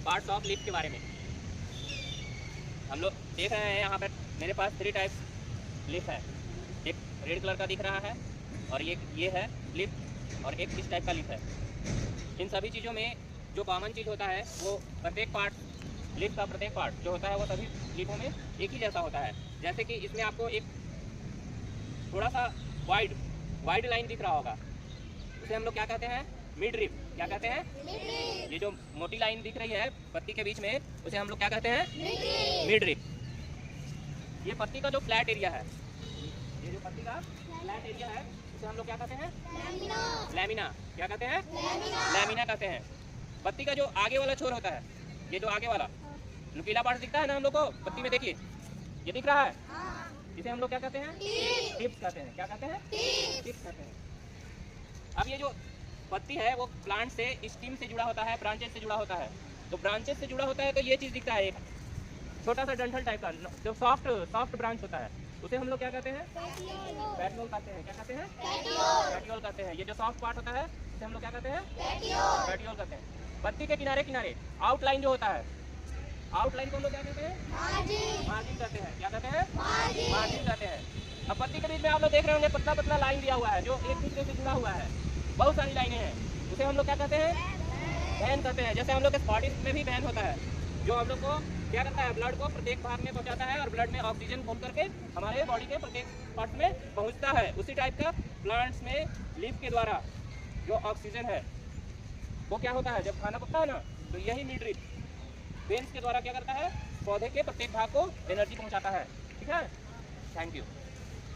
Parts of leaf के बारे में। हम लोग देख रहे हैं यहाँ पर मेरे पास 3 टाइप्स लीफ है। एक रेड कलर का दिख रहा है और ये है लीफ और एक इस टाइप का लीफ है। इन सभी चीज़ों में जो कॉमन चीज़ होता है वो प्रत्येक पार्ट लीफ का प्रत्येक पार्ट जो होता है वो सभी लीफों में एक ही जैसा होता है। जैसे कि इसमें आपको एक थोड़ा सा वाइड लाइन दिख रहा होगा, उसे हम लोग क्या कहते हैं? Midrib. क्या कहते हैं? ये जो मोटी लाइन दिख रही है पत्ती के बीच में उसे हम लोग क्या कहते हैं? Midrib. ये पत्ती का जो फ्लैट एरिया है, ये जो पत्ती का फ्लैट एरिया है उसे हम लोग क्या कहते हैं? लैमिना। क्या कहते हैं? लैमिना कहते हैं। पत्ती का जो आगे वाला छोर होता है, ये जो आगे वाला नुकीला पार्ट दिखता है ना हम लोग को पत्ती में, देखिए ये दिख रहा है, इसे हम लोग क्या कहते हैं? टिप्स कहते हैं। क्या कहते हैं? टिप्स कहते हैं। अब ये जो पत्ती है वो प्लांट से स्टीम से जुड़ा होता है, ब्रांचेस से जुड़ा होता है। तो ब्रांचेस से जुड़ा होता है तो ये चीज़ दिखता है, एक छोटा सा डंठल टाइप का जो सॉफ्ट ब्रांच होता है उसे हम लोग क्या कहते हैं? पेटियोल कहते हैं। क्या कहते हैं? पेटियोल कहते हैं। ये जो सॉफ्ट पार्ट होता है उसे हम लोग क्या कहते हैं? पेटियोल कहते हैं। पत्ती के किनारे किनारे आउटलाइन जो होता है, आउटलाइन को हम लोग क्या कहते हैं? मार्जिन कहते हैं। क्या कहते हैं? मार्जिन कहते हैं। अब पत्ती के बीच में आप लोग देख रहे होंगे पतला पतला लाइन दिया हुआ है जो एक दूसरे से जुड़ा हुआ है, बहुत सारी लाइनें हैं, उसे हम लोग क्या कहते हैं? वैन कहते हैं। जैसे हम लोग के स्पॉटिस में भी वैन होता है जो हम लोग को क्या करता है? ब्लड को प्रत्येक भाग में पहुंचाता है और ब्लड में ऑक्सीजन घूम करके हमारे बॉडी के प्रत्येक पार्ट में पहुंचता है। उसी टाइप का प्लांट्स में लीफ के द्वारा जो ऑक्सीजन है वो क्या होता है? जब खाना पकता है ना तो यही मिड रिप वेन्स के द्वारा क्या करता है? पौधे के प्रत्येक भाग को एनर्जी पहुंचाता है। ठीक है, थैंक यू।